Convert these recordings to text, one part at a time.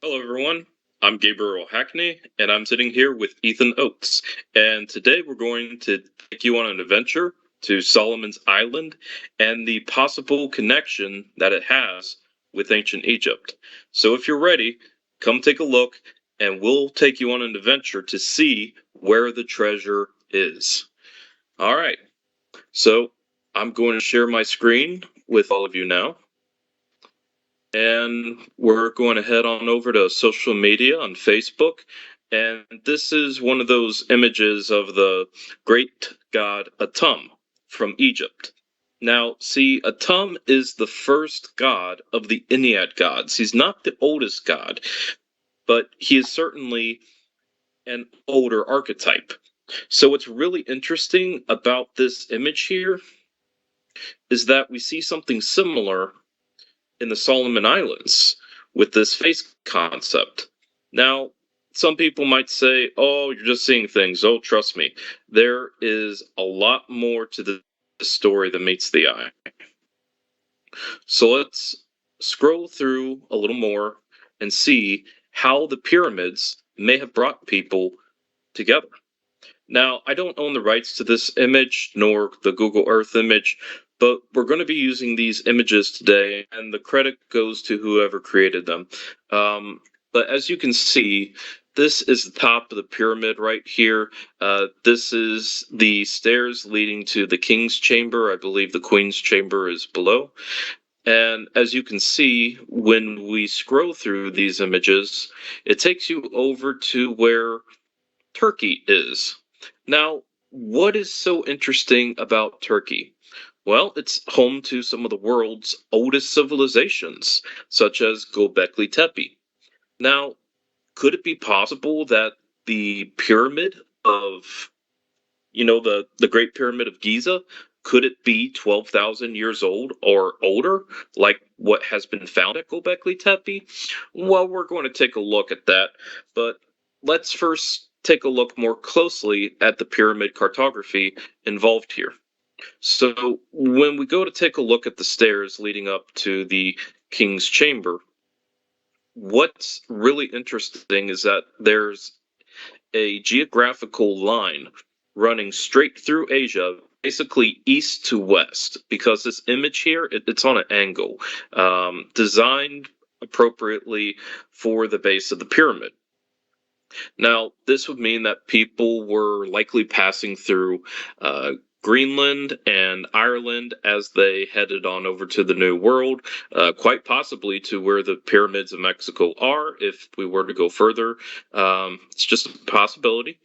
Hello, everyone. I'm Gabriel Hackney, and I'm sitting here with Ethan Oates. And today we're going to take you on an adventure to Solomon's Island and the possible connection that it has with ancient Egypt. So if you're ready, come take a look, and we'll take you on an adventure to see where the treasure is. All right. So I'm going to share my screen with all of you now. And we're going to head on over to social media on Facebook. And this is one of those images of the great god Atum from Egypt. Now, see, Atum is the first god of the Ennead gods. He's not the oldest god, but he is certainly an older archetype. So, what's really interesting about this image here is that we see something similar in the Solomon Islands with this face concept. Now, some people might say, oh, you're just seeing things. Oh, trust me. There is a lot more to the story than meets the eye. So let's scroll through a little more and see how the pyramids may have brought people together. Now, I don't own the rights to this image nor the Google Earth image, but we're going to be using these images today, and the credit goes to whoever created them. But as you can see, this is the top of the pyramid right here. This is the stairs leading to the king's chamber. I believe the queen's chamber is below. And as you can see, when we scroll through these images, it takes you over to where Turkey is. Now, what is so interesting about Turkey? Well, it's home to some of the world's oldest civilizations, such as Göbekli Tepe. Now, could it be possible that the pyramid of, the Great Pyramid of Giza, could it be 12,000 years old or older, like what has been found at Göbekli Tepe? Well, we're going to take a look at that, but let's first take a look more closely at the pyramid cartography involved here. So, when we go to take a look at the stairs leading up to the king's chamber, what's really interesting is that there's a geographical line running straight through Asia, basically east to west, because this image here, it's on an angle, designed appropriately for the base of the pyramid. Now, this would mean that people were likely passing through Greenland and Ireland as they headed on over to the New World, quite possibly to where the pyramids of Mexico are, if we were to go further. It's just a possibility.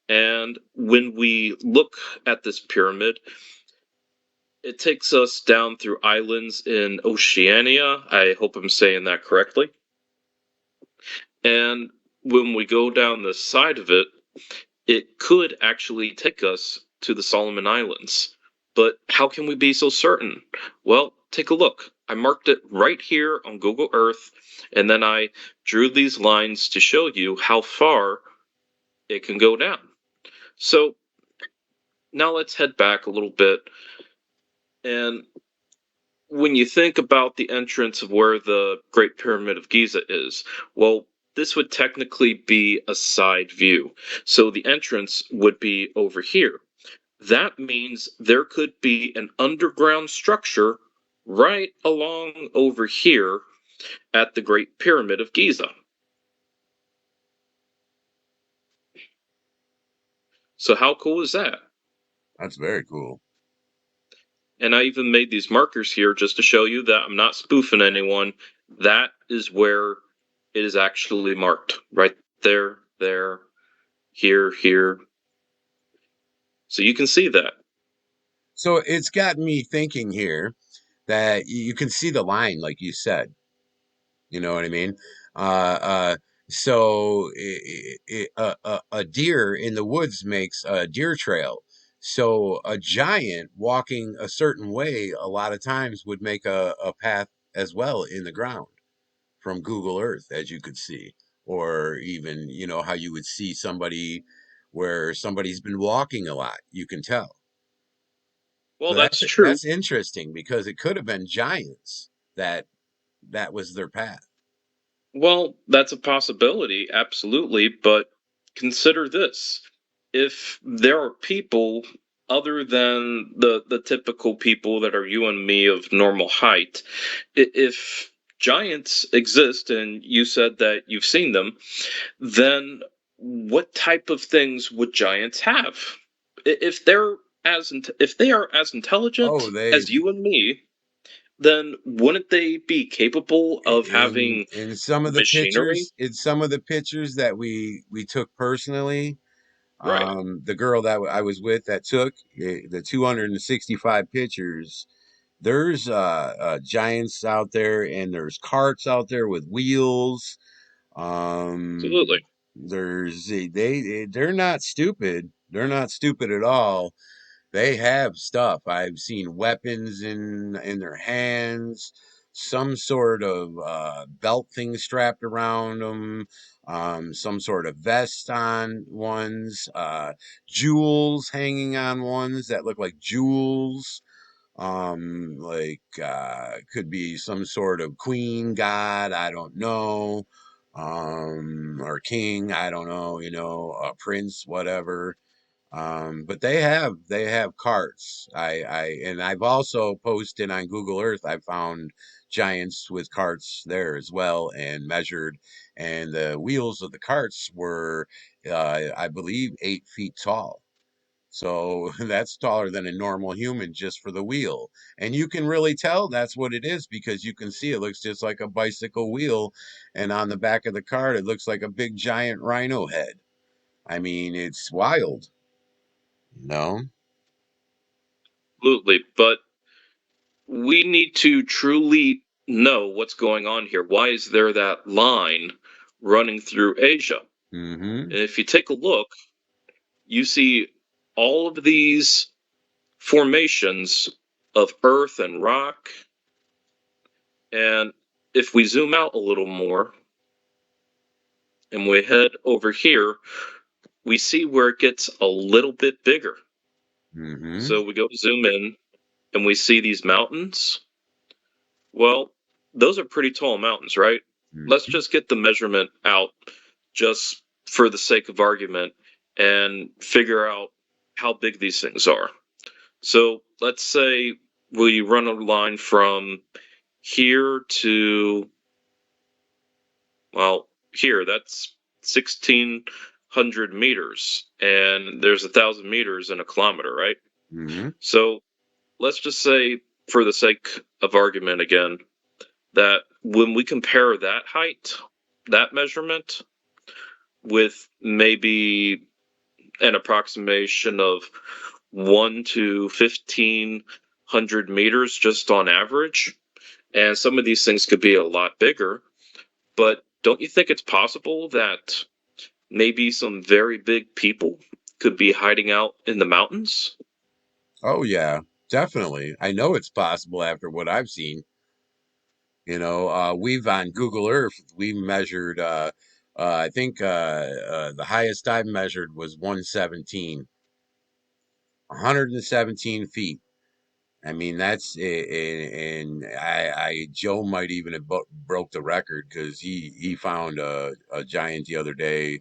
And when we look at this pyramid, it takes us down through islands in Oceania. I hope I'm saying that correctly. And when we go down the side of it, it could actually take us to the Solomon Islands. But how can we be so certain? Well, take a look. I marked it right here on Google Earth, and then I drew these lines to show you how far it can go down. So now let's head back a little bit. And when you think about the entrance of where the Great Pyramid of Giza is, well, this would technically be a side view. So the entrance would be over here. That means there could be an underground structure right along over here at the Great Pyramid of Giza. So how cool is that? That's very cool. And I even made these markers here just to show you that I'm not spoofing anyone. That is where it is actually marked. Right there, there, here. So you can see that. So it's got me thinking here that you can see the line, like you said. You know what I mean? Uh, uh, a deer in the woods makes a deer trail. So a giant walking a certain way a lot of times would make a path as well in the ground from Google Earth, as you could see, or even, how you would see somebody where somebody's been walking a lot, you can tell. Well, So that's true. that's interesting because it could have been giants that was their path. Well, that's a possibility, absolutely, but consider this. If there are people other than the typical people that are you and me of normal height, if giants exist and you said that you've seen them, then what type of things would giants have? If they're if they are as Oh, intelligent they as you and me, then wouldn't they be capable of having in some of the machinery? pictures, that we took personally, Right. the girl that I was with that took the 265 pictures. There's giants out there, and there's carts out there with wheels. Um, Absolutely. they're not stupid. They're not stupid at all. They have stuff. I've seen weapons in their hands, some sort of belt thing strapped around them, some sort of vest on ones, jewels hanging on ones that look like jewels. Could be some sort of queen god, I don't know, or king, I don't know, a prince, whatever. But they have carts. And I've also posted on Google Earth. I found giants with carts there as well and measured, and the wheels of the carts were, I believe, 8 feet tall. So that's taller than a normal human just for the wheel. And you can really tell that's what it is because you can see it looks just like a bicycle wheel. And on the back of the cart, it looks like a big giant rhino head. I mean, it's wild, no? Absolutely. But we need to truly know what's going on here. Why is there that line running through Asia? Mm-hmm. And if you take a look, you see all of these formations of earth and rock. And if we zoom out a little more and we head over here, we see where it gets a little bit bigger. Mm-hmm. So we go zoom in and we see these mountains. Well, those are pretty tall mountains, right? Let's Mm-hmm. just get the measurement out just for the sake of argument and figure out how big these things are. So let's say we run a line from here to, well, here, that's 1,600 meters, and there's 1,000 meters in a kilometer, right? Mm-hmm. So let's just say, for the sake of argument again, that when we compare that height, that measurement, with maybe an approximation of 1 to 1,500 meters just on average, and some of these things could be a lot bigger, but don't you think it's possible that maybe some very big people could be hiding out in the mountains? Oh yeah, definitely. I know it's possible after what I've seen. We've on Google Earth, we measured, I think the highest I've measured was 117 feet. I mean, and Joe might even have broke the record because he found a giant the other day,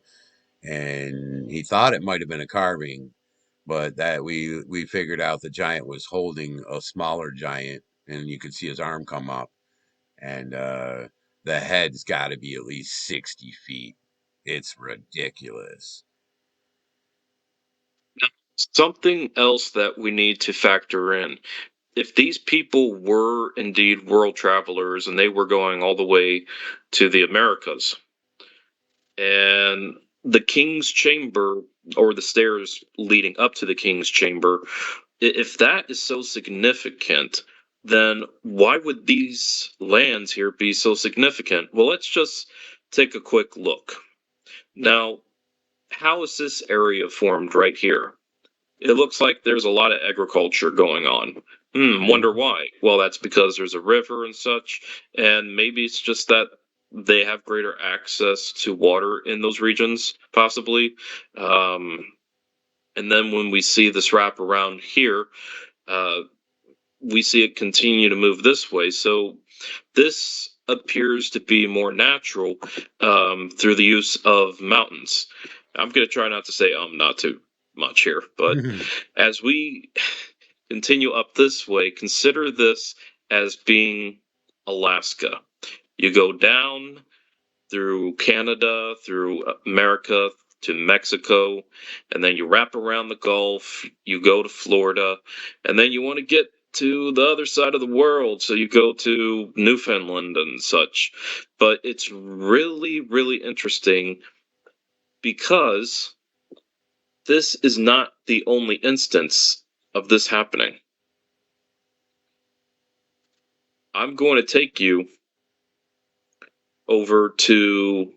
and he thought it might have been a carving, but that we figured out the giant was holding a smaller giant, and you could see his arm come up, and the head's got to be at least 60 feet. It's ridiculous. Something else that we need to factor in, if these people were indeed world travelers and they were going all the way to the Americas, and the king's chamber, or the stairs leading up to the king's chamber, if that is so significant, then why would these lands here be so significant? Well, let's just take a quick look. Now, how is this area formed right here? It looks like there's a lot of agriculture going on. Wonder Mhm. why? Well, that's because there's a river and such, and maybe it's just that they have greater access to water in those regions, possibly. Um, and then when we see this wrap around here, uh, we see it continue to move this way. So this appears to be more natural through the use of mountains. I'm going to try not to say not too much here, but as we continue up this way, consider this as being Alaska. You go down through Canada, through America, to Mexico, and then you wrap around the Gulf, you go to Florida, and then you want to get to the other side of the world, so you go to Newfoundland and such. But it's really, really interesting because this is not the only instance of this happening. I'm going to take you over to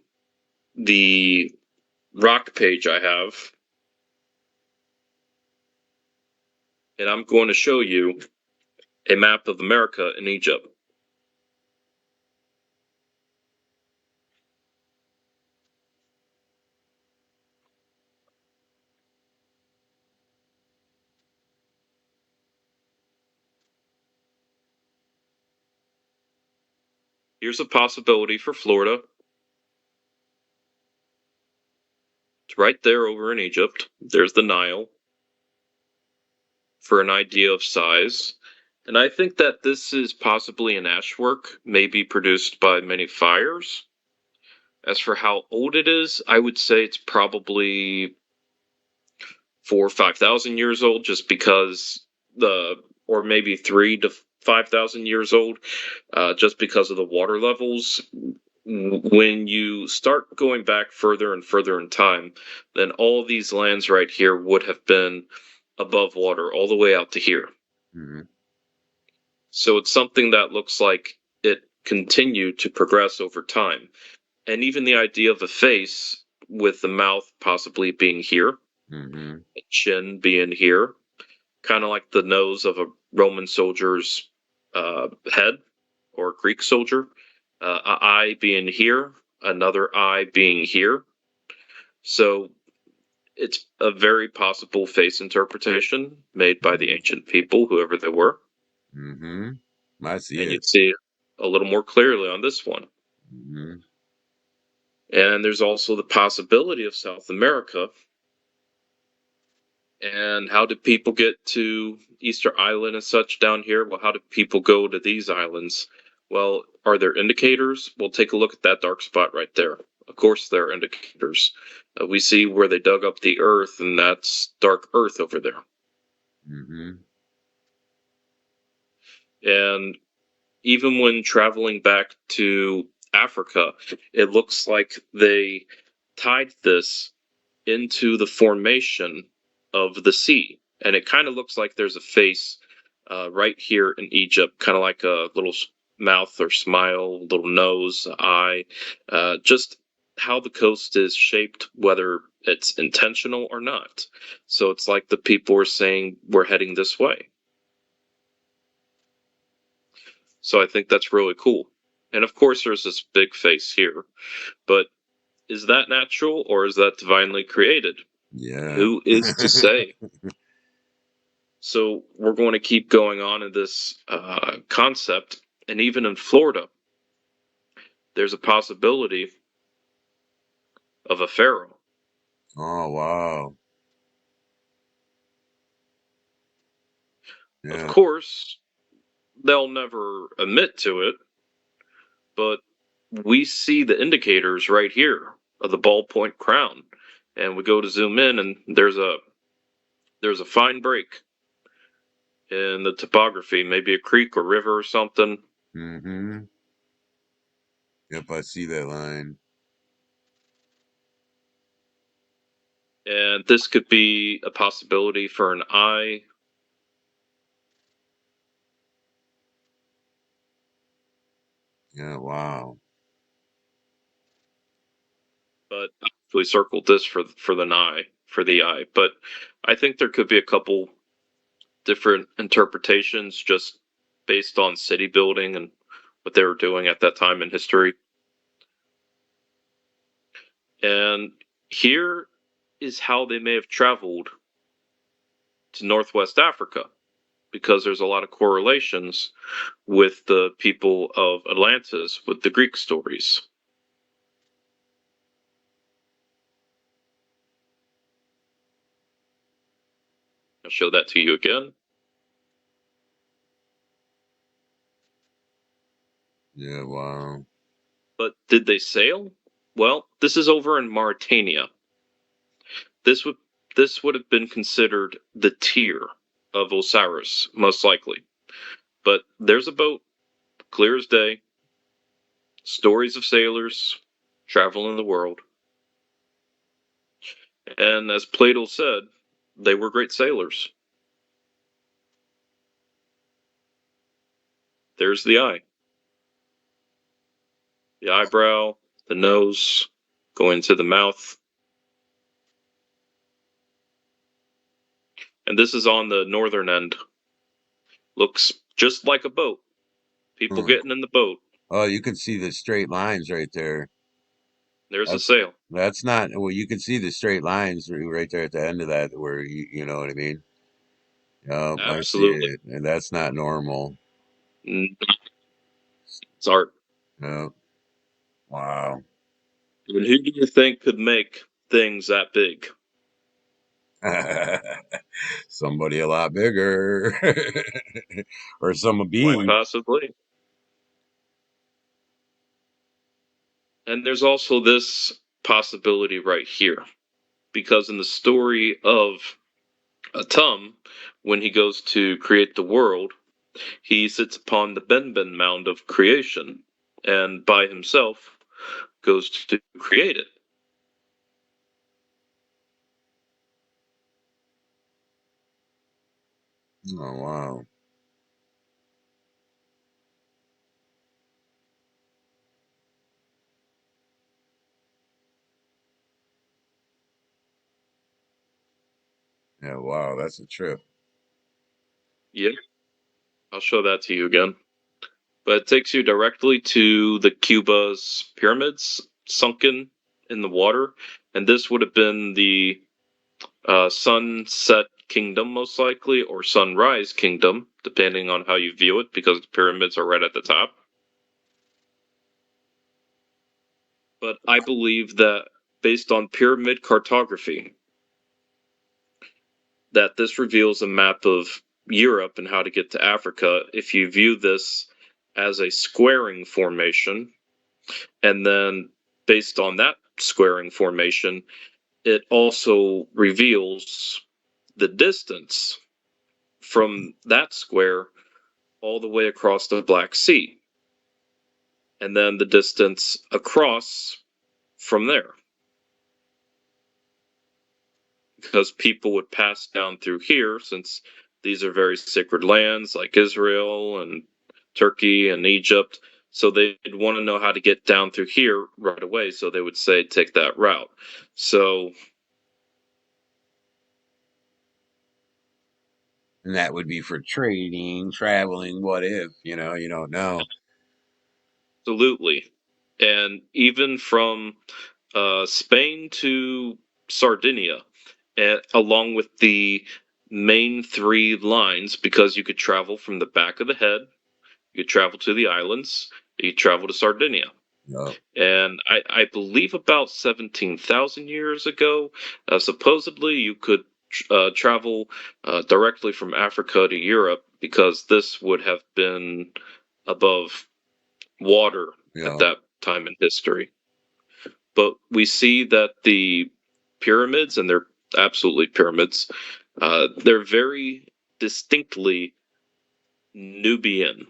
the rock page I have, and I'm going to show you a map of America and Egypt. Here's a possibility for Florida. It's right there over in Egypt. There's the Nile for an idea of size. And I think that this is possibly an ashwork, maybe produced by many fires. As for how old it is, I would say it's probably 4,000 or 5,000 years old, just because or maybe 3,000 to 5,000 years old, just because of the water levels. When you start going back further and further in time, then all of these lands right here would have been above water all the way out to here. Mm-hmm. So it's something that looks like it continued to progress over time. And even the idea of a face with the mouth possibly being here, Mm-hmm. chin being here, kind of like the nose of a Roman soldier's head or a Greek soldier. An eye being here, another eye being here. So it's a very possible face interpretation made by the ancient people, whoever they were. Mm-hmm. I see And it. you'd see it a little more clearly on this one. Mm-hmm. And there's also the possibility of South America. And how did people get to Easter Island and such down here? Well, how did people go to these islands? Well, are there indicators? Well, take a look at that dark spot right there. Of course, there are indicators. We see where they dug up the earth, and that's dark earth over there. Mm-hmm. And even when traveling back to Africa, it looks like they tied this into the formation of the sea. And it kind of looks like there's a face right here in Egypt, kind of like a little mouth or smile, little nose, eye, just how the coast is shaped, whether it's intentional or not. So it's like the people are saying we're heading this way. So I think that's really cool. And of course, there's this big face here, but is that natural or is that divinely created? Yeah. Who is to say? So we're going to keep going on in this concept, and even in Florida, there's a possibility of a pharaoh. Oh, wow. Of Yeah. course, they'll never admit to it, but we see the indicators right here of the ballpoint crown, and we go to zoom in, and there's a fine break in the topography, maybe a creek or river or something. Mm-hmm. Yep, I see that line. And this could be a possibility for an eye. Yeah, wow. But I actually circled this for the eye. But I think there could be a couple different interpretations just based on city building and what they were doing at that time in history. And here is how they may have traveled to Northwest Africa. because there's a lot of correlations with the people of Atlantis with the Greek stories. I'll show that to you again. Yeah, wow. But did they sail? Well, this is over in Mauritania. This would this would have been considered the tier of Osiris, most likely. But there's a boat, clear as day, stories of sailors traveling the world. And as Plato said, they were great sailors. There's the eye, the eyebrow, the nose, going to the mouth. And this is on the northern end. Looks just like a boat. People Hmm. getting in the boat. Oh, you can see the straight lines right there. There's the That's sail. that's not well. You can see the straight lines right there at the end of that, where you know what I mean. Yep, I see Absolutely. it, and that's not normal. It's art. Yep. Wow. And who do you think could make things that big? Somebody a lot bigger, or some Quite being. possibly. And there's also this possibility right here. Because in the story of Atum, when he goes to create the world, he sits upon the Benben mound of creation and by himself goes to create it. Oh wow. Yeah, wow. That's a trip. Yeah, I'll show that to you again. But it takes you directly to the Cuba's pyramids sunken in the water. And this would have been the Sunset Kingdom, most likely, or Sunrise Kingdom, depending on how you view it, because the pyramids are right at the top. But I believe that based on pyramid cartography, that this reveals a map of Europe and how to get to Africa if you view this as a squaring formation. And then based on that squaring formation, it also reveals the distance from that square all the way across the Black Sea. And then the distance across from there. Because people would pass down through here since these are very sacred lands like Israel and Turkey and Egypt. So they'd want to know how to get down through here right away. So they would say, take that route. So, And that would be for trading, traveling. What if you don't know. absolutely. And even from Spain to Sardinia, along with the main three lines, because you could travel from the back of the head, you could travel to the islands, you could travel to Sardinia. Yep. And I believe about 17,000 years ago, supposedly you could travel directly from Africa to Europe because this would have been above water at Yep. that time in history. But we see that the pyramids, and they're absolutely pyramids, they're very distinctly Nubian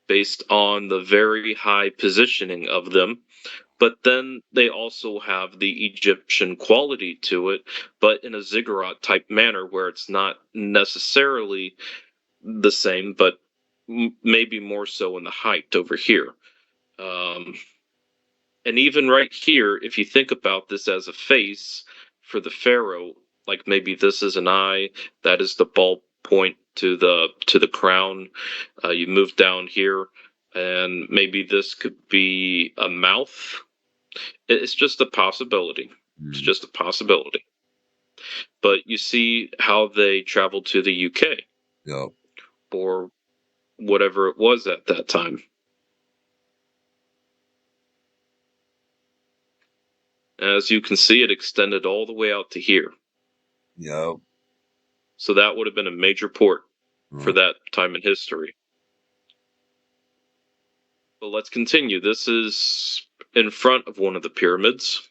based on the very high positioning of them. But then they also have the Egyptian quality to it, but in a ziggurat type manner where it's not necessarily the same, but maybe more so in the height over here. Um, and even right here, if you think about this as a face for the pharaoh, like maybe this is an eye, that is the ball point to the crown. You move down here, and maybe this could be a mouth. It's just a possibility. It's Mm. just a possibility. But you see how they traveled to the UK. Yep. or whatever it was at that time. As you can see, it extended all the way out to here. Yep. So that would have been a major port for that time in history. But let's continue. This is in front of one of the pyramids.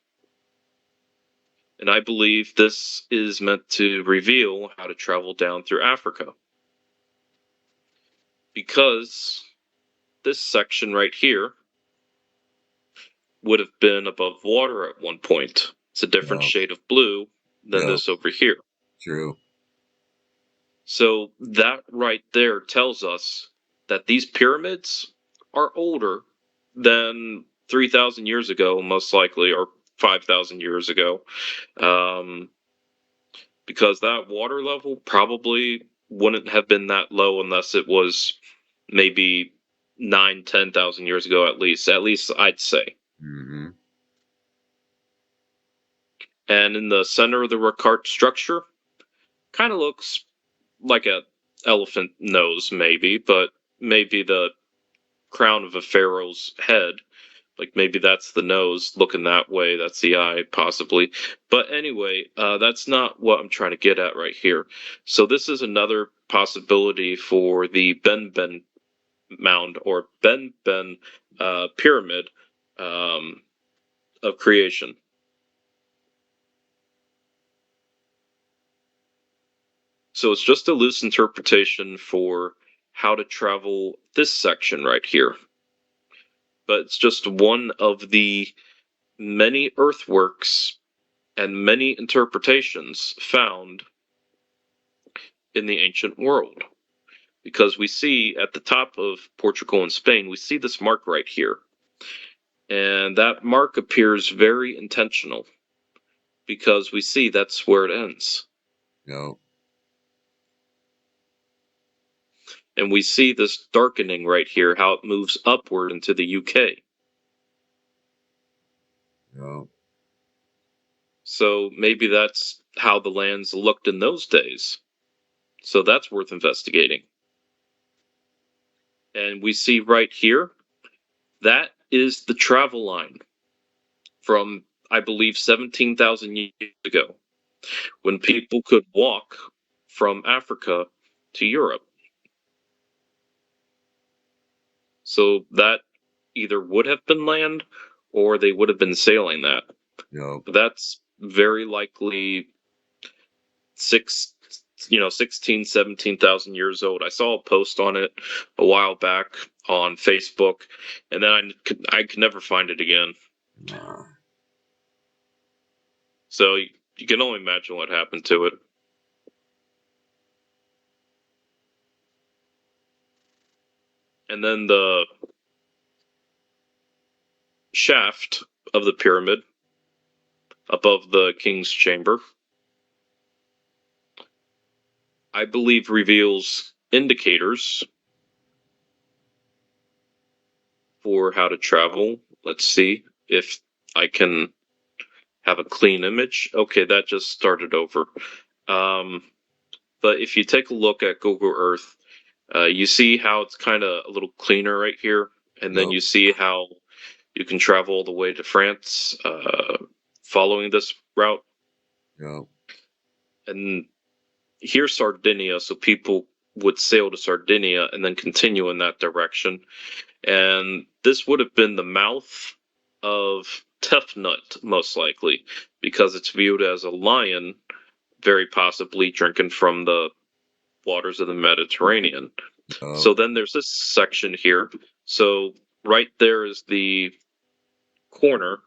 And I believe this is meant to reveal how to travel down through Africa. Because this section right here would have been above water at one point. It's a different shade of blue than this over here. True. So that right there tells us that these pyramids are older than 3,000 years ago, most likely, or 5,000 years ago. Because that water level probably wouldn't have been that low unless it was maybe 9-10,000 years ago at least. At least I'd say. Mm-hmm. And in the center of the Ricard structure, kind of looks like a elephant nose, maybe, but maybe the crown of a pharaoh's head. Like maybe that's the nose looking that way. That's the eye, possibly. But anyway, that's not what I'm trying to get at right here. So this is another possibility for the Ben mound or Ben pyramid of creation. So it's just a loose interpretation for how to travel this section right here. But it's just one of the many earthworks and many interpretations found in the ancient world. Because we see at the top of Portugal and Spain, we see this mark right here. And that mark appears very intentional because we see that's where it ends. No. And we see this darkening right here, how it moves upward into the UK. No. So maybe that's how the lands looked in those days. So that's worth investigating. And we see right here, that is the travel line from, I believe, 17,000 years ago, when people could walk from Africa to Europe. So that either would have been land or they would have been sailing that. No. That's very likely 16, 17,000 years old. I saw a post on it a while back on Facebook, and then I could never find it again. So you can only imagine what happened to it. And then the shaft of the pyramid above the king's chamber, I believe, reveals indicators for how to travel. Let's see if I can have a clean image. Okay, that just started over. But if you take a look at Google Earth, you see how it's kind of a little cleaner right here. And then you see how you can travel all the way to France following this route. No. And here's Sardinia, so people would sail to Sardinia and then continue in that direction. And this would have been the mouth of Tefnut, most likely, because it's viewed as a lion, very possibly drinking from the waters of the Mediterranean. So then there's this section here. So right there is the corner,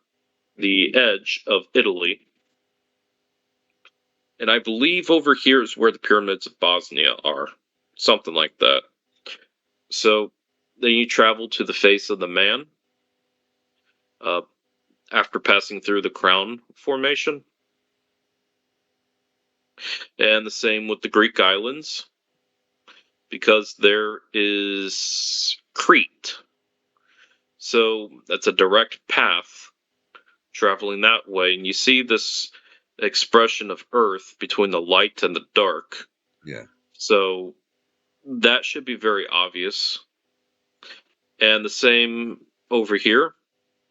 the edge of Italy. And I believe over here is where the pyramids of Bosnia are. Something like that. So then you travel to the face of the man after passing through the crown formation. And the same with the Greek islands, because there is Crete. So that's a direct path traveling that way. And you see this expression of Earth between the light and the dark. Yeah. So that should be very obvious. And the same over here.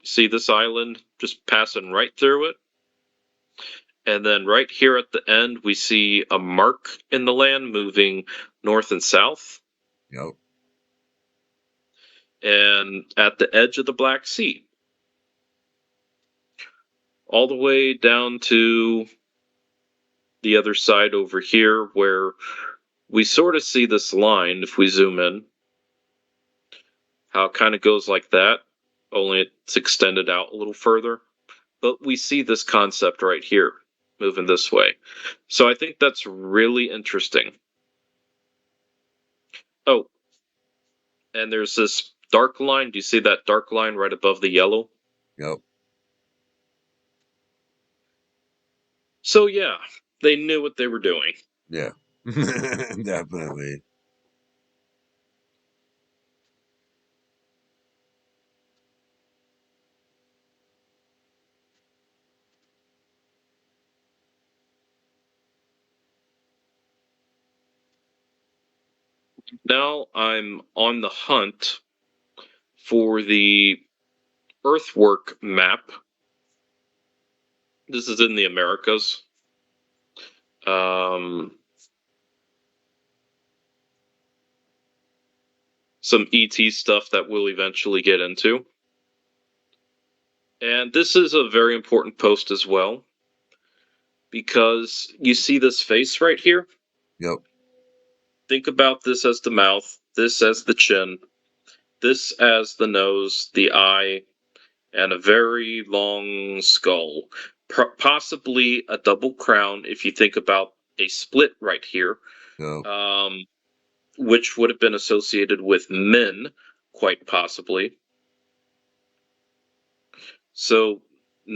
See this island just passing right through it? And then right here at the end, we see a mark in the land moving north and south. Yep. And at the edge of the Black Sea, all the way down to the other side over here, where we sort of see this line if we zoom in, how it kind of goes like that, only it's extended out a little further. But we see this concept right here moving this way. So I think that's really interesting. Oh, and there's this dark line. Do you see that dark line right above the yellow? Yep. So yeah, they knew what they were doing. Yeah. Definitely. Now I'm on the hunt for the earthwork map. This is in the Americas. Some ET stuff that we'll eventually get into. And this is a very important post as well, because you see this face right here? Yep. Think about this as the mouth, this as the chin, this as the nose, the eye, and a very long skull. Possibly a double crown if you think about a split right here. Yep. Which would have been associated with men, quite possibly. So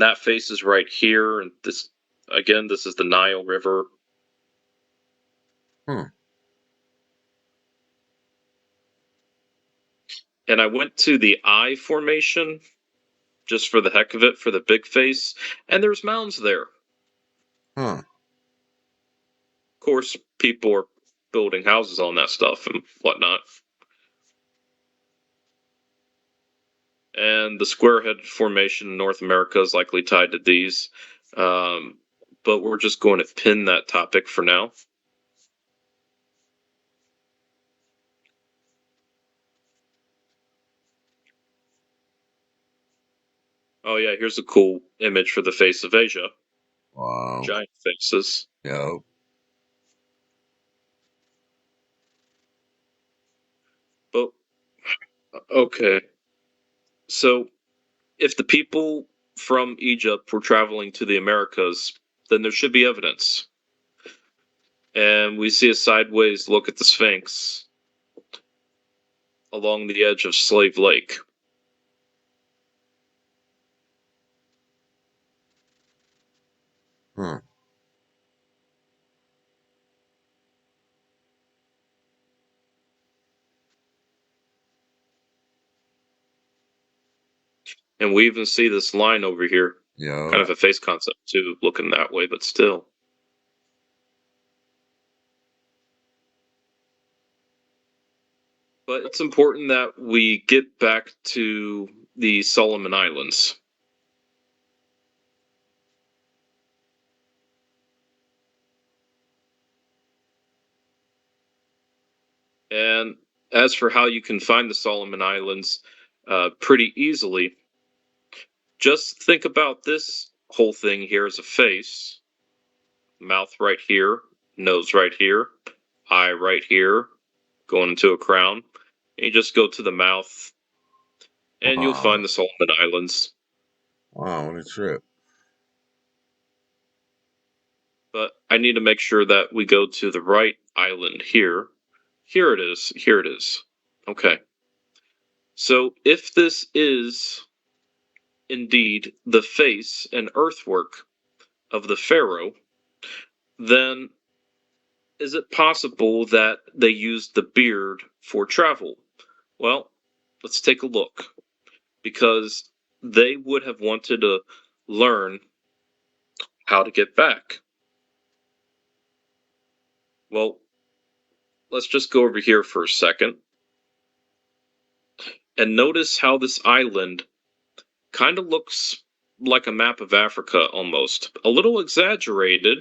that face is right here, and this again, this is the Nile River. And I went to the eye formation just for the heck of it, for the big face, and there's mounds there. Huh. Of course, people are building houses on that stuff and whatnot. And the squarehead formation in North America is likely tied to these. But we're just going to pin that topic for now. Oh yeah, here's a cool image for the face of Asia. Wow. Giant faces. Yep. But okay. So if the people from Egypt were traveling to the Americas, then there should be evidence. And we see a sideways look at the Sphinx along the edge of Slave Lake. Huh. And we even see this line over here. Yeah. Kind of a face concept too, looking that way, but still. But it's important that we get back to the Solomon Islands. And as for how you can find the Solomon Islands pretty easily, just think about this whole thing here as a face. Mouth right here, nose right here, eye right here, going into a crown. And you just go to the mouth, and you'll Wow. find the Solomon Islands. Wow, what a trip. But I need to make sure that we go to the right island here. Here it is. Here it is. Okay. So if this is indeed the face and earthwork of the pharaoh, then is it possible that they used the beard for travel? Well, let's take a look. Because they would have wanted to learn how to get back. Well, let's just go over here for a second and notice how this island kind of looks like a map of Africa almost. A little exaggerated,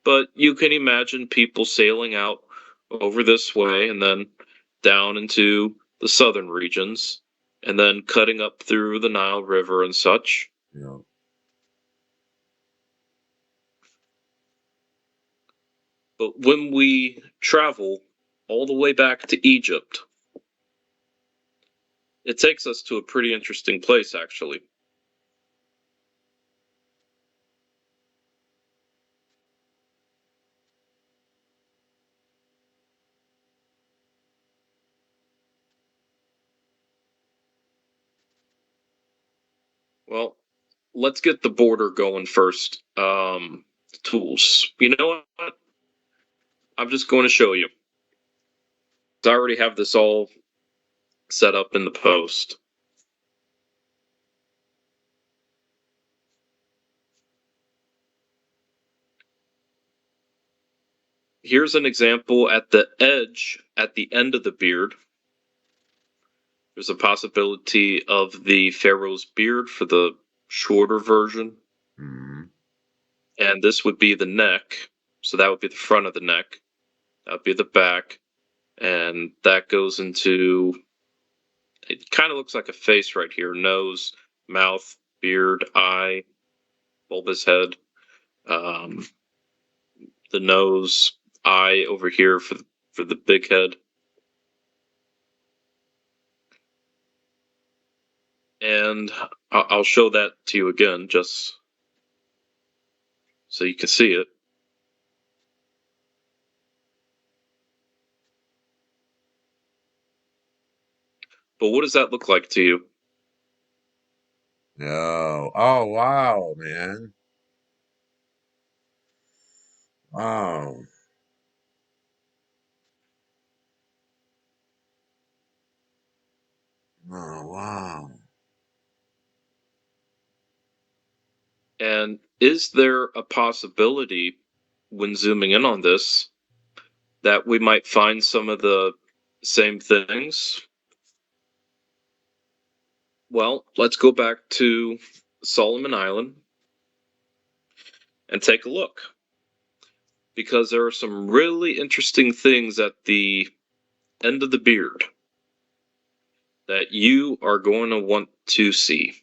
but you can imagine people sailing out over this way and then down into the southern regions and then cutting up through the Nile River and such. Yeah. But when we travel all the way back to Egypt, it takes us to a pretty interesting place, actually. Well, let's get the border going first. Tools. You know what? I'm just going to show you. I already have this all set up in the post. Here's an example at the edge, at the end of the beard. There's a possibility of the pharaoh's beard for the shorter version. Mm-hmm. And this would be the neck. So that would be the front of the neck. That would be the back. And that goes into, it kind of looks like a face right here. Nose, mouth, beard, eye, bulbous head. The nose, eye over here for the big head. And I'll show that to you again just so you can see it. But what does that look like to you? No. Oh, wow, man. Wow. Oh, wow. And is there a possibility, when zooming in on this, that we might find some of the same things? Well, let's go back to Solomon Island and take a look. Because there are some really interesting things at the end of the beard that you are going to want to see.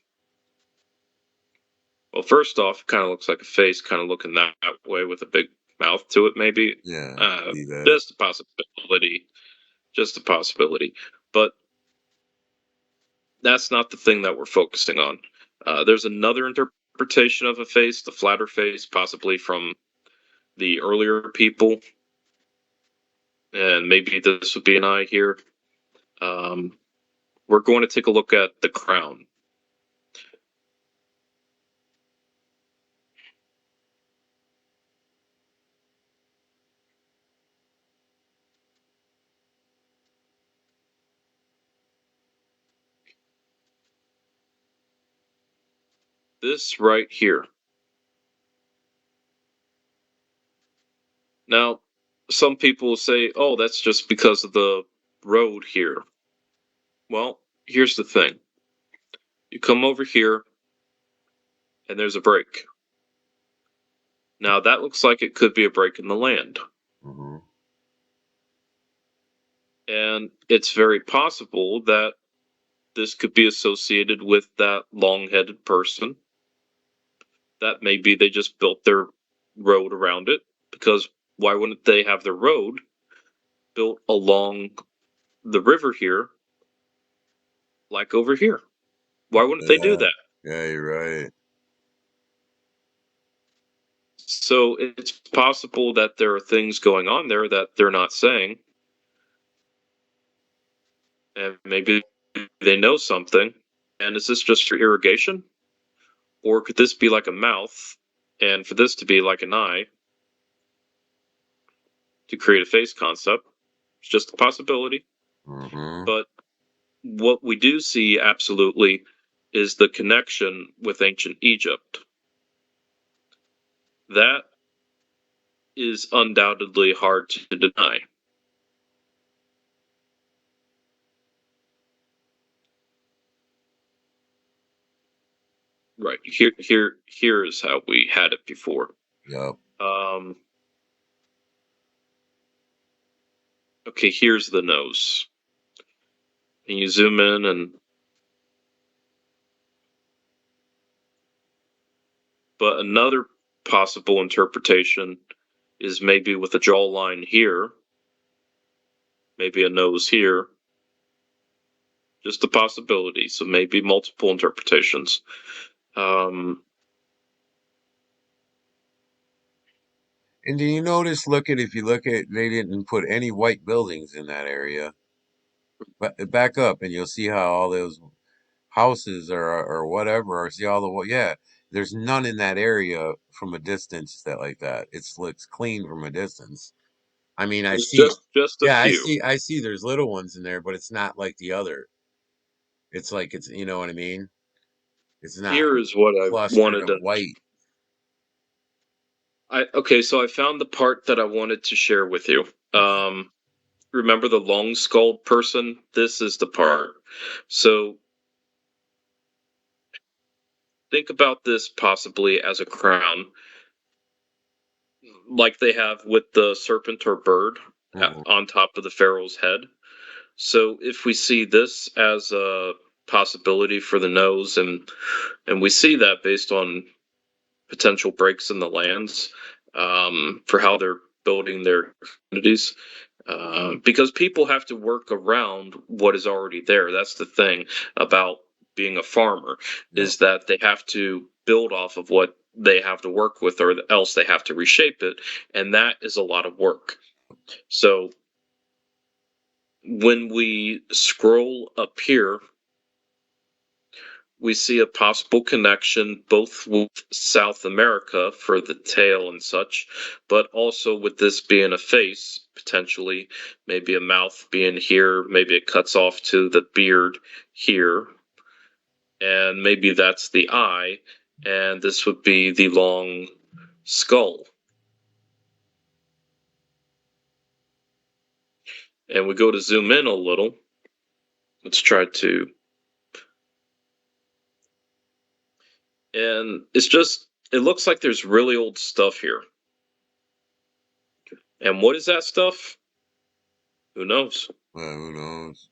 Well, first off, it kind of looks like a face, kind of looking that way with a big mouth to it, maybe. Yeah. See that. Just a possibility. Just a possibility. But that's not the thing that we're focusing on. There's another interpretation of a face, the flatter face, possibly from the earlier people. And maybe this would be an eye here. We're going to take a look at the crown. This right here. Now, some people will say, oh, that's just because of the road here. Well, here's the thing. You come over here, and there's a break. Now, that looks like it could be a break in the land. Mm-hmm. And it's very possible that this could be associated with that long-headed person. That maybe they just built their road around it, because why wouldn't they have their road built along the river here, like over here? Why wouldn't they do Yeah. that? Yeah, you're right. So it's possible that there are things going on there that they're not saying, and maybe they know something. And is this just for irrigation? Or could this be like a mouth, and for this to be like an eye to create a face concept? It's just a possibility. Mm-hmm. But what we do see absolutely is the connection with ancient Egypt. That is undoubtedly hard to deny. Right. Here is how we had it before. Yep. Um, okay, here's the nose. And you zoom in, and but another possible interpretation is maybe with a jawline here, maybe a nose here. Just a possibility. So maybe multiple interpretations. Um, And do you notice? If you look at, they didn't put any white buildings in that area. But back up, and you'll see how all those houses or whatever, or see all the yeah. There's none in that area from a distance that like that. Looks clean from a distance. I mean, I there's see. just a Yeah, few. I see. There's little ones in there, but it's not like the other. It's like it's, you know what I mean. It's not Here is what I clustered wanted of to. white. Okay, so I found the part that I wanted to share with you. Remember the long skulled person? This is the part. So think about this possibly as a crown, like they have with the serpent or bird Mhm. on top of the pharaoh's head. So if we see this as a possibility for the nose, and we see that based on potential breaks in the lands, for how they're building their communities, because people have to work around what is already there. That's the thing about being a farmer, Yep. is that they have to build off of what they have to work with, or else they have to reshape it, and that is a lot of work. So when we scroll up here, we see a possible connection both with South America for the tail and such, but also with this being a face, potentially, maybe a mouth being here, maybe it cuts off to the beard here, and maybe that's the eye, and this would be the long skull. And we go to zoom in a little. Let's try to. And it looks like there's really old stuff here. And what is that stuff? Who knows? Well, who knows?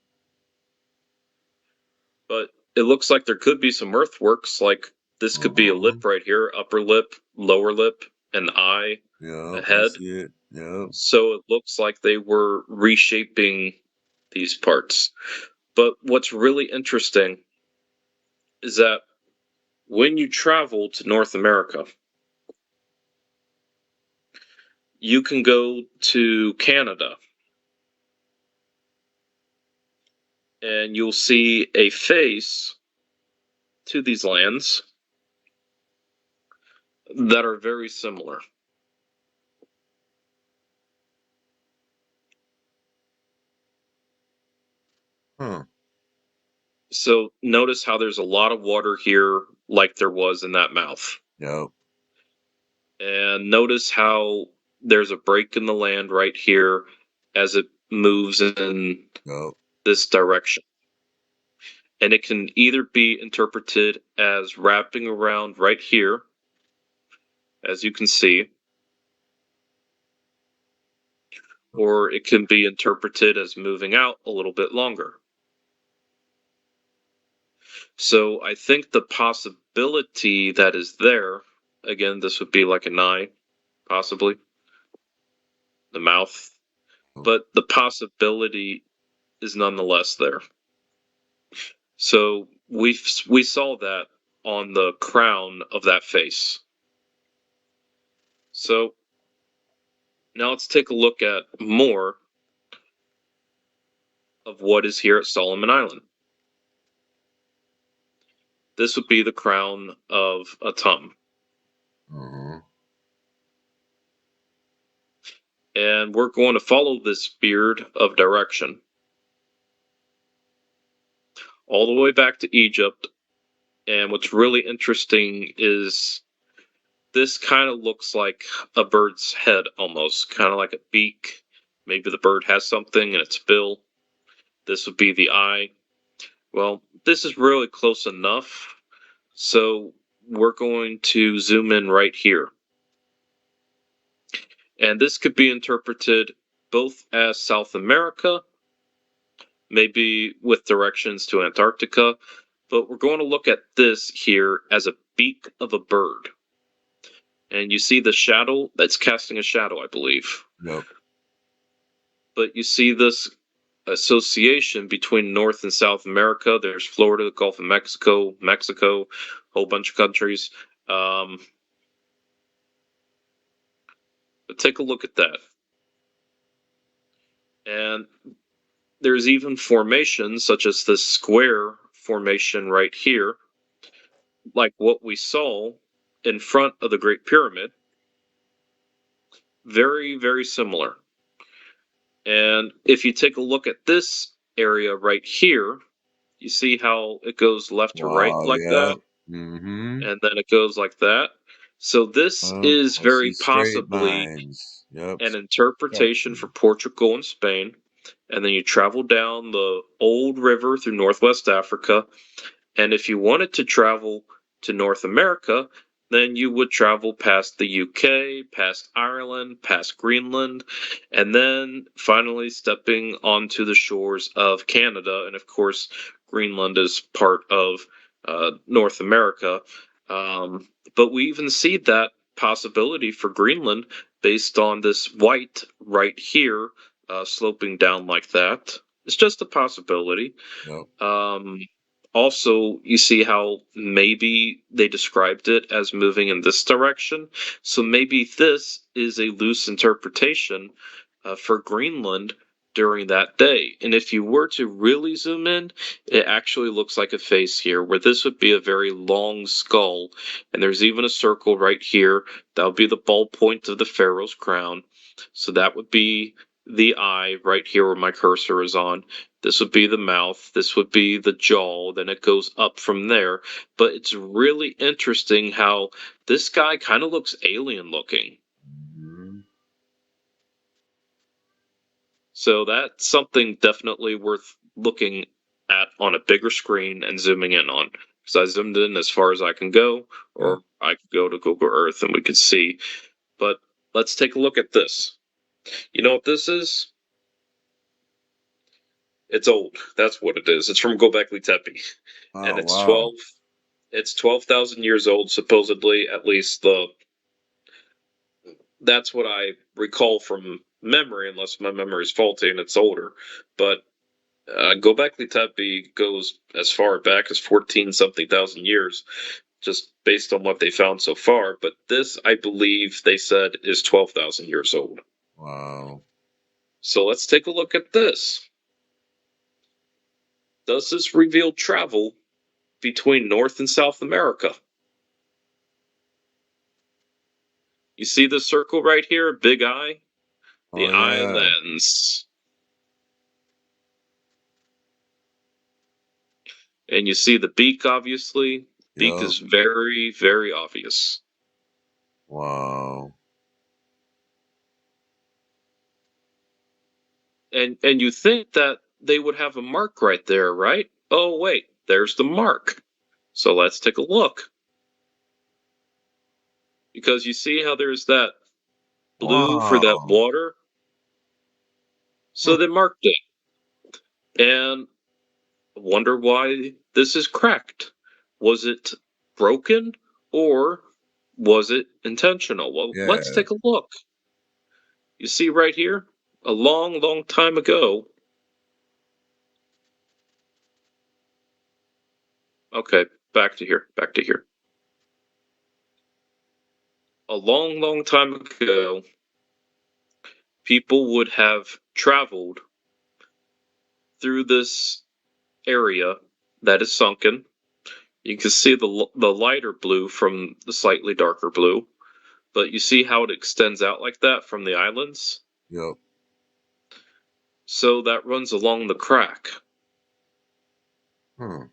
But it looks like there could be some earthworks. Like this could be a Uh-huh. lip right here, upper lip, lower lip, an eye, a Yep, I head. see it. Yep. So it looks like they were reshaping these parts. But what's really interesting is that when you travel to North America, you can go to Canada and you'll see a face to these lands that are very similar. Huh. So notice how there's a lot of water here, like there was in that mouth. Yep. And notice how there's a break in the land right here as it moves in Yep. this direction. And it can either be interpreted as wrapping around right here, as you can see, or it can be interpreted as moving out a little bit longer. So I think the possibility that is there, again, this would be like an eye, possibly, the mouth, but the possibility is nonetheless there. So we saw that on the crown of that face. So now let's take a look at more of what is here at Solomon Island. This would be the crown of Atum. Uh-huh. And we're going to follow this beard of direction all the way back to Egypt. And what's really interesting is this kind of looks like a bird's head almost, kind of like a beak. Maybe the bird has something in its bill. This would be the eye. Well, this is really close enough. So we're going to zoom in right here. And this could be interpreted both as South America, maybe with directions to Antarctica, but we're going to look at this here as a beak of a bird. And you see the shadow, that's casting a shadow, I believe. Yep. But you see this association between North and South America. There's Florida, the Gulf of Mexico, a whole bunch of countries. But take a look at that. And there's even formations such as this square formation right here, like what we saw in front of the Great Pyramid. Very, very similar. And if you take a look at this area right here, you see how it goes left to right like that, Mm-hmm. and then it goes like that. So this is I very see straight possibly lines. Yep. an interpretation for Portugal and Spain. And then you travel down the old river through Northwest Africa. And if you wanted to travel to North America, then you would travel past the UK, past Ireland, past Greenland, and then finally stepping onto the shores of Canada. And of course, Greenland is part of North America. But we even see that possibility for Greenland based on this white right here sloping down like that. It's just a possibility. Yep. Also, you see how maybe they described it as moving in this direction. So maybe this is a loose interpretation for Greenland during that day. And if you were to really zoom in, it actually looks like a face here, where this would be a very long skull. And there's even a circle right here. That would be the ball point of the pharaoh's crown. So that would be the eye right here where my cursor is on. This would be the mouth. This would be the jaw. Then it goes up from there. But it's really interesting how this guy kind of looks alien looking. Mm-hmm. So that's something definitely worth looking at on a bigger screen and zooming in on. Because I zoomed in as far as I can go, or I could go to Google Earth and we could see. But let's take a look at this. You know what this is? It's old. That's what it is. It's from Göbekli Tepe, and Oh, it's wow. 12. It's 12,000 years old, supposedly. At least that's what I recall from memory, unless my memory is faulty and it's older. But Göbekli Tepe goes as far back as 14 something thousand years, just based on what they found so far. But this, I believe, they said is 12,000 years old. Wow. So let's take a look at this. Does this reveal travel between North and South America? You see the circle right here, big eye? The Oh, yeah. islands. And you see the beak, obviously. Beak Yep. is very, very obvious. Wow. And you think that they would have a mark right there, right? Oh, wait, there's the mark. So let's take a look. Because you see how there's that blue for that Wow. water? So they marked it. And I wonder why this is cracked. Was it broken or was it intentional? Well, Yeah. let's take a look. You see right here? A long, long time ago. Okay, back to here. Back to here. A long, long time ago, people would have traveled through this area that is sunken. You can see the lighter blue from the slightly darker blue, but you see how it extends out like that from the islands? Yep. So that runs along the crack. Hmm.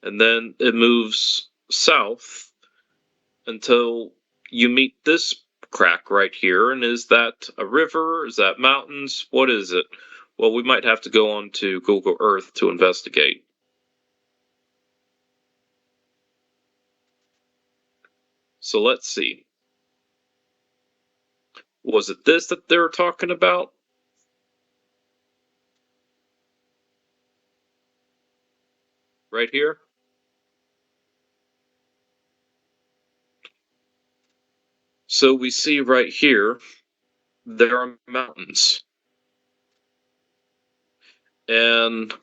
And then it moves south until you meet this crack right here. And is that a river? Is that mountains? What is it? Well, we might have to go on to Google Earth to investigate. So let's see. Was it this that they were talking about? Right here? So we see right here, there are mountains. And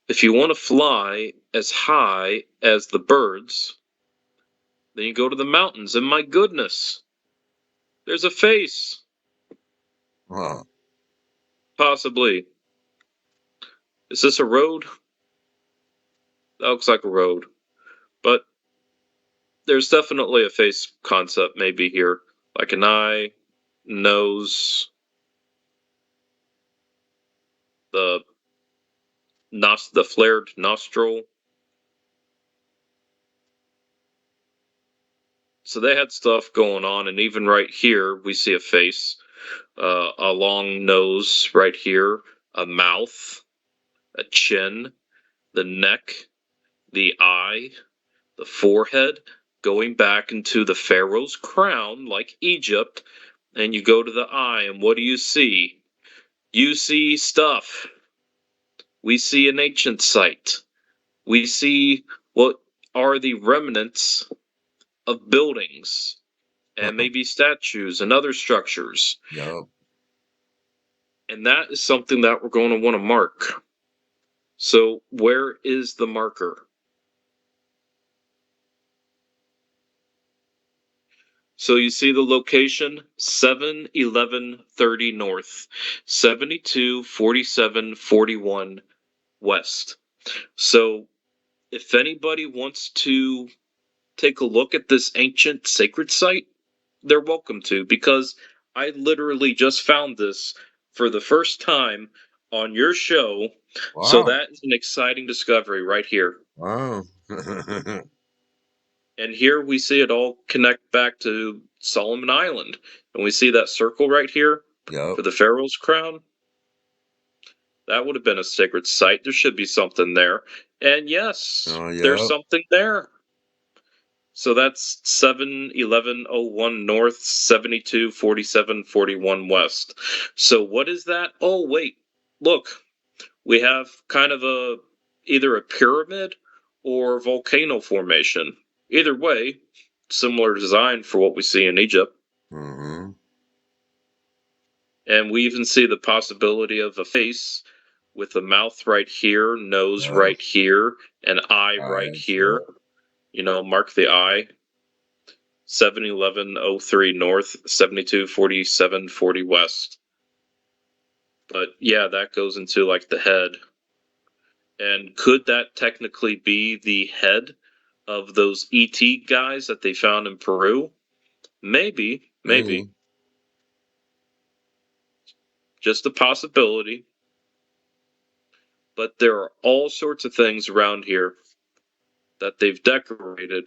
if you want to fly as high as the birds, then you go to the mountains. And my goodness, there's a face. Huh. Possibly. Is this a road? That looks like a road. But there's definitely a face concept maybe here. Like an eye, nose, the the flared nostril. So they had stuff going on, and even right here we see a face, a long nose right here, a mouth, a chin, the neck, the eye, the forehead, going back into the pharaoh's crown like Egypt, and you go to the eye, and what do you see? You see stuff. We see an ancient site. We see what are the remnants of buildings and maybe statues and other structures. Yup. And that is something that we're going to want to mark. So, where is the marker? So, you see the location 71130 North, 724741 West. So, if anybody wants to take a look at this ancient sacred site, they're welcome to, because I literally just found this for the first time on your show. So Wow. that is an exciting discovery right here. Wow. And here we see it all connect back to Solomon Island. And we see that circle right here Yup. for the Pharaoh's crown. That would have been a sacred site. There should be something there. And yes, Oh, there's yup. something there. So that's 71101 North, 724741 West. So what is that? Oh, wait. Look, we have kind of a either a pyramid or volcano formation. Either way, similar design for what we see in Egypt. Mm-hmm. And we even see the possibility of a face with a mouth right here, nose Yup. right here, an eye right Eyes. here. Yup. Mark the eye. 71103 North, 724740 West. But yeah, that goes into like the head. And could that technically be the head of those ET guys that they found in Peru? Maybe, maybe. Maybe. Just a possibility. But there are all sorts of things around here that they've decorated,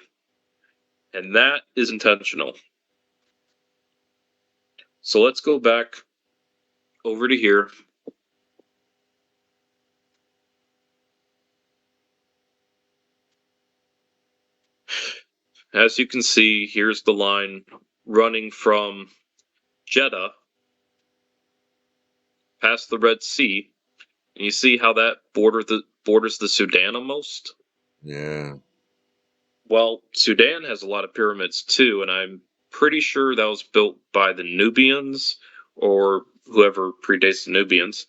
and that is intentional. So let's go back over to here. As you can see, here's the line running from Jeddah past the Red Sea, and you see how that borders the Sudan almost. Yeah. Well, Sudan has a lot of pyramids too, and I'm pretty sure that was built by the Nubians or whoever predates the Nubians.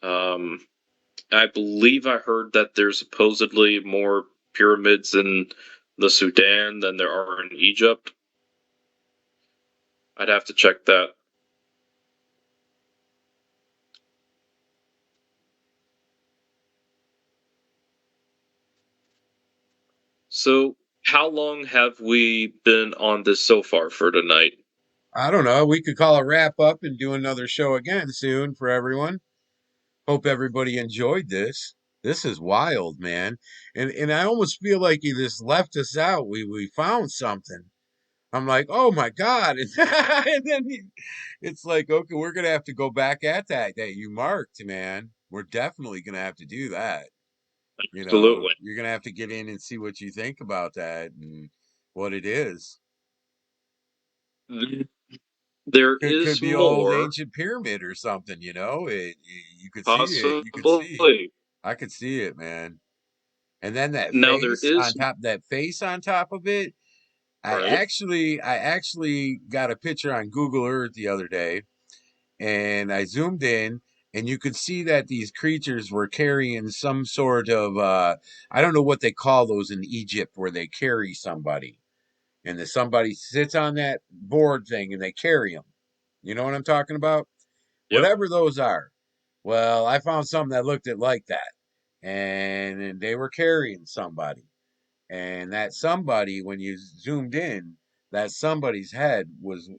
Um, I believe I heard that there's supposedly more pyramids in the Sudan than there are in Egypt. I'd have to check that. So, how long have we been on this so far for tonight? I don't know. We could call a wrap up and do another show again soon for everyone. Hope everybody enjoyed this. This is wild, man. And I almost feel like you just left us out. We found something. I'm like, oh my God. And then it's like, okay, we're gonna have to go back at that you marked, man. We're definitely gonna have to do that. You know, Absolutely. you're gonna have to get in and see what you think about that and what it is. There Could is be old more, ancient pyramid or something, you know. You could see it. You could see. possibly. I could see it, man. And then that Now there face on is, top, that face on top of it. right, I actually got a picture on Google Earth the other day, and I zoomed in, and you could see that these creatures were carrying some sort of I don't know what they call those in Egypt, where they carry somebody, and then somebody sits on that board thing, and they carry them. You know what I'm talking about? yep, Whatever those are. Well, I found something that looked it like that, and they were carrying somebody, and that somebody, when you zoomed in, that somebody's head was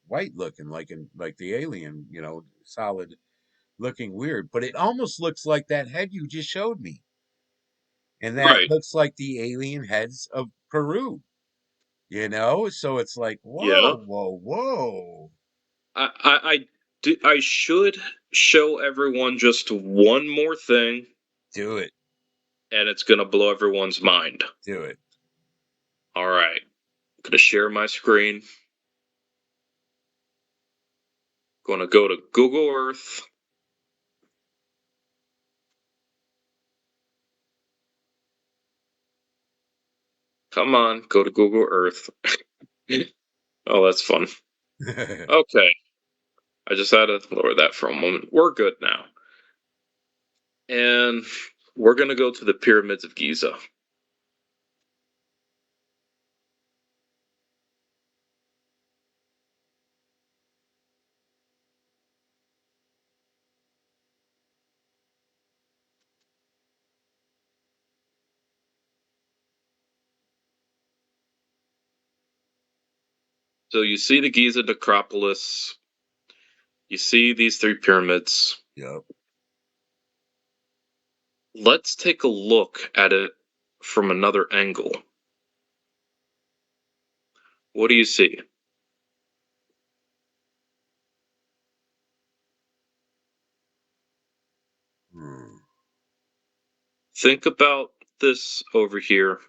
white looking, like the alien, you know, solid looking, weird, but it almost looks like that head you just showed me, and that right, looks like the alien heads of Peru, you know. So it's like, yeah. whoa. I should show everyone just one more thing, Do it. and it's gonna blow everyone's mind. Do it. All right, gonna share my screen. Gonna go to Google Earth. Come on, go to Google Earth. Oh, that's fun. Okay, I just had to lower that for a moment. We're good now. And we're going to go to the pyramids of Giza. So you see the Giza necropolis, you see these three pyramids. Yep. Let's take a look at it from another angle. What do you see? Hmm. Think about this over here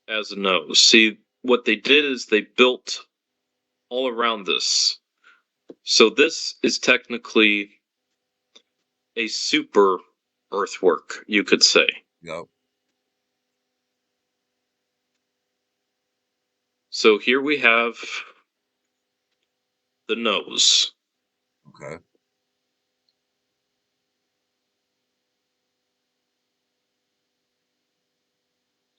as a nose. See, what they did is they built all around this. So this is technically a super earthwork, you could say. Yep. So here we have the nose. Okay.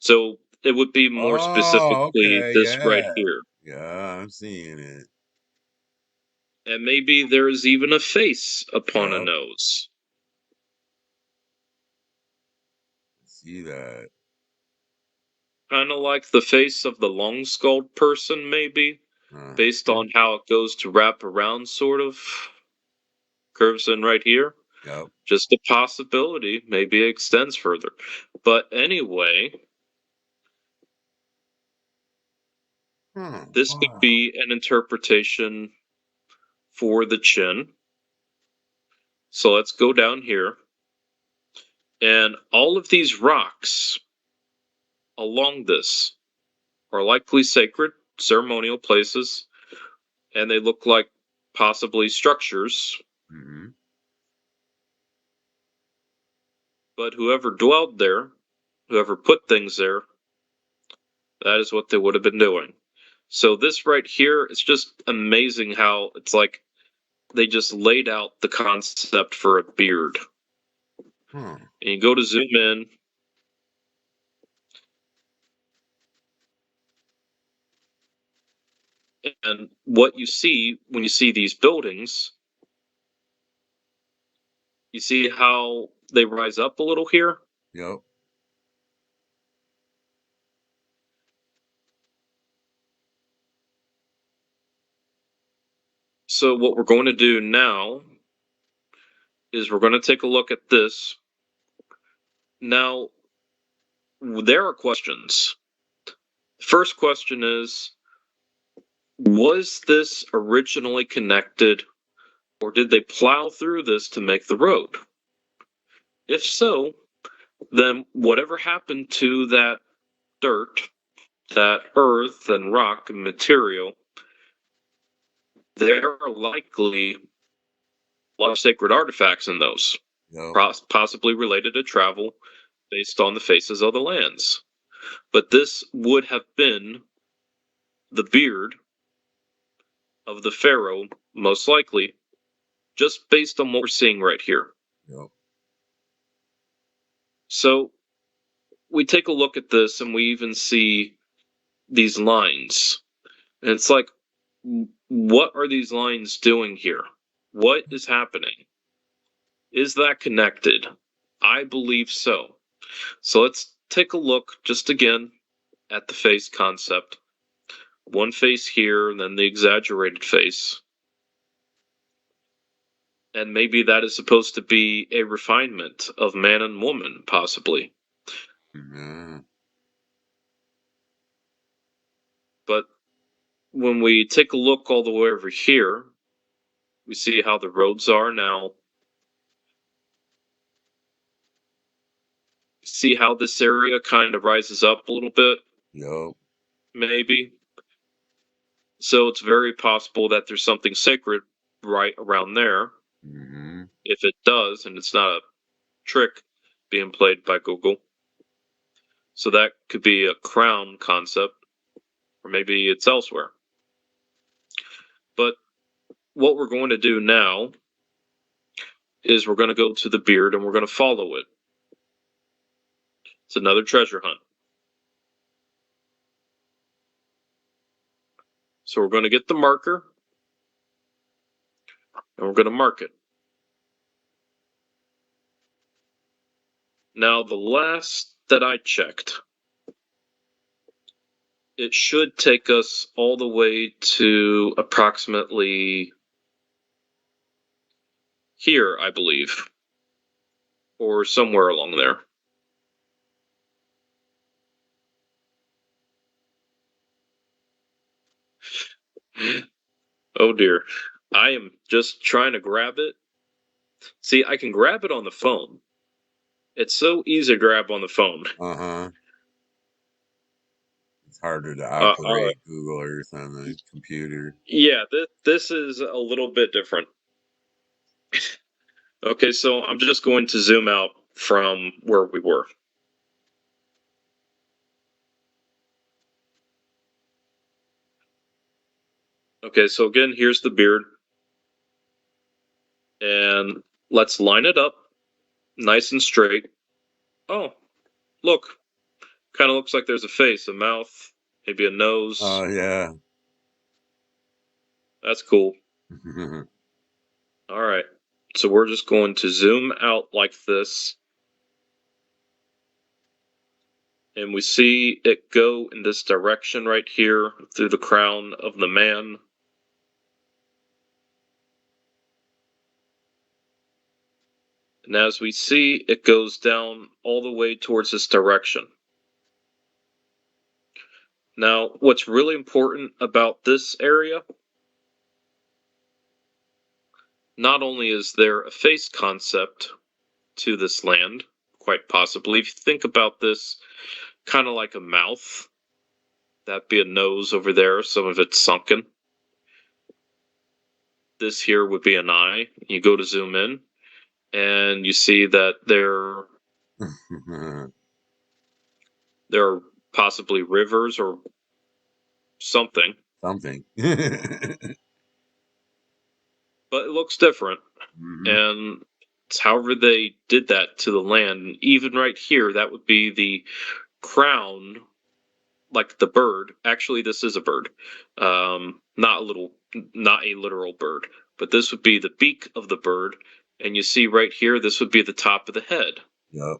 So it would be more Oh, specifically okay. this right Yeah. here. Yeah, I'm seeing it. And maybe there is even a face upon a Yep. nose. See that. Kind of like the face of the long skulled person, maybe, based Uh-huh. on how it goes to wrap around, sort of. Curves in right here. Yep. Just a possibility. Maybe it extends further. But anyway, this could Wow. be an interpretation for the chin. So let's go down here. And all of these rocks along this are likely sacred, ceremonial places, and they look like possibly structures. Mm-hmm. But whoever dwelled there, whoever put things there, that is what they would have been doing. So this right here, it's just amazing how it's like they just laid out the concept for a beard. Huh. And you go to zoom in, and what you see when you see these buildings, you see how they rise up a little here. Yep. So what we're going to do now is we're going to take a look at this. Now, there are questions. First question is, was this originally connected, or did they plow through this to make the road? If so, then whatever happened to that dirt that earth and rock and material, there are likely a lot of sacred artifacts in those, Yep. possibly related to travel based on the faces of the lands. But this would have been the beard of the pharaoh, most likely, just based on what we're seeing right here. Yep. So we take a look at this and we even see these lines. And it's like, what are these lines doing here? What is happening? Is that connected? I believe so. So let's take a look just again at the face concept. One face here, and then the exaggerated face. And maybe that is supposed to be a refinement of man and woman, possibly. Mm-hmm. But when we take a look all the way over here, we see how the roads are now. See how this area kind of rises up a little bit, Yep. maybe. So it's very possible that there's something sacred right around there. Mm-hmm. If it does, and it's not a trick being played by Google. So that could be a crown concept, or maybe it's elsewhere. But what we're going to do now is we're going to go to the beard and we're going to follow it. It's another treasure hunt. So we're going to get the marker and we're going to mark it. Now, the last that I checked, it should take us all the way to approximately here, I believe, or somewhere along there. Oh dear. I am just trying to grab it. See, I can grab it on the phone. It's so easy to grab on the phone. Uh-huh. It's harder to All right. operate Google Earth on the computer. Yeah, this is a little bit different. Okay, so I'm just going to zoom out from where we were. Okay, so again, here's the beard. And let's line it up nice and straight. Oh, look. Kind of looks like there's a face, a mouth, maybe a nose. Oh, yeah. That's cool. All right. So we're just going to zoom out like this. And we see it go in this direction right here through the crown of the man. And as we see, it goes down all the way towards this direction. Now, what's really important about this area, not only is there a face concept to this land, quite possibly, if you think about this kind of like a mouth, that'd be a nose over there, some of it's sunken. This here would be an eye. You go to zoom in, and you see that there are possibly rivers or something, Something. but it looks different. Mm-hmm. And it's however they did that to the land. Even right here, that would be the crown, like the bird. Actually, this is a bird, not a literal bird, but this would be the beak of the bird. And you see right here, this would be the top of the head. Yep.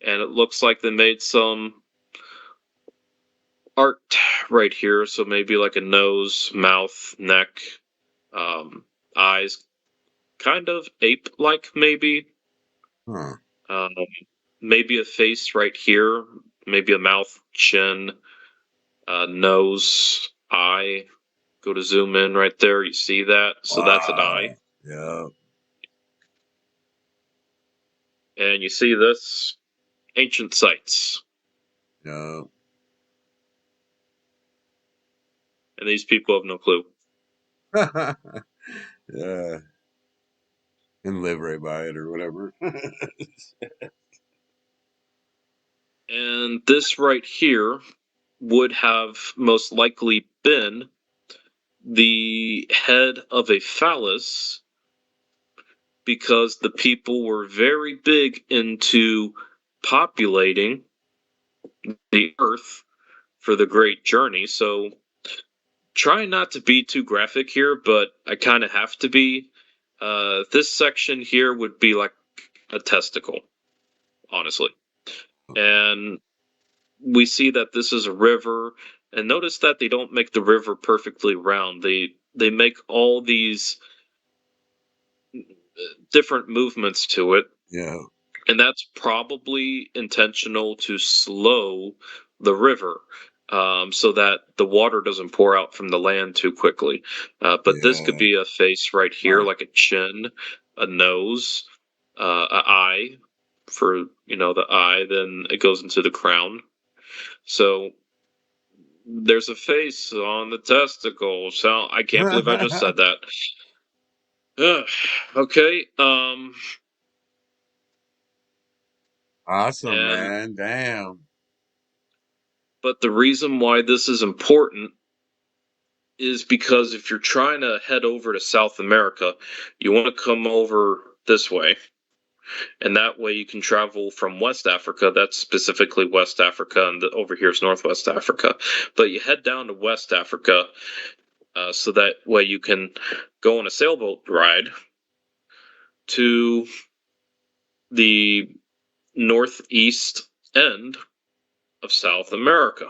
And it looks like they made some art right here, so maybe like a nose, mouth, neck, eyes, kind of ape-like maybe. Huh. Maybe a face right here, maybe a mouth, chin, nose, eye. Go to zoom in right there, you see that? So that's an eye. Yep. And you see this? Ancient sites. Yep. and these people have no clue. Yeah, and live right by it or whatever. And this right here would have most likely been the head of a phallus, because the people were very big into populating the earth for the great journey. So try not to be too graphic here, but I kind of have to be. This section here would be like a testicle, honestly. And we see that this is a river, and notice that they don't make the river perfectly round. They make all these different movements to it, Yeah, and that's probably intentional to slow the river, so that the water doesn't pour out from the land too quickly. But this could yeah. be a face right here, Smart. like a chin, a nose, an eye for the eye. Then it goes into the crown. So there's a face on the testicle. So I can't believe I just said that. Okay. Awesome, And man. Damn. but the reason why this is important is because if you're trying to head over to South America, you want to come over this way. And that way you can travel from West Africa, that's specifically West Africa, and over here is Northwest Africa. But you head down to West Africa, so that way you can go on a sailboat ride to the northeast end of South America.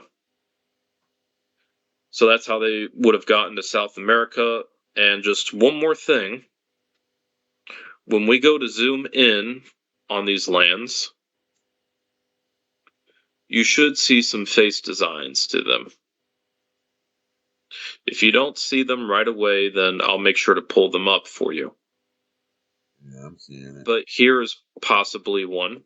So that's how they would have gotten to South America. And just one more thing, when we go to zoom in on these lands, you should see some face designs to them. If you don't see them right away, then I'll make sure to pull them up for you. Yeah, I'm seeing it. But here is possibly one.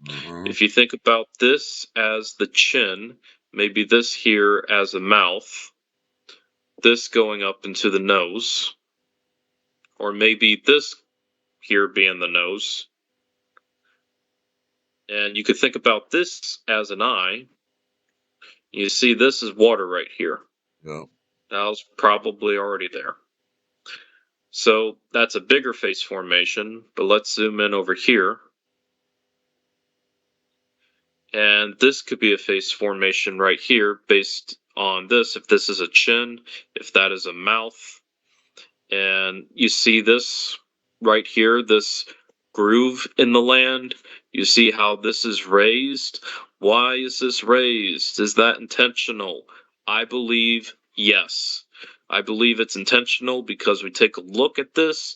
Uh-huh. If you think about this as the chin, maybe this here as a mouth, this going up into the nose, or maybe this here being the nose. And you could think about this as an eye. You see, this is water right here. Yep. That was probably already there. So that's a bigger face formation, but let's zoom in over here. And this could be a face formation right here based on this. If this is a chin, if that is a mouth. And you see this right here, this groove in the land. You see how this is raised. Why is this raised? Is that intentional? I believe yes. I believe it's intentional because we take a look at this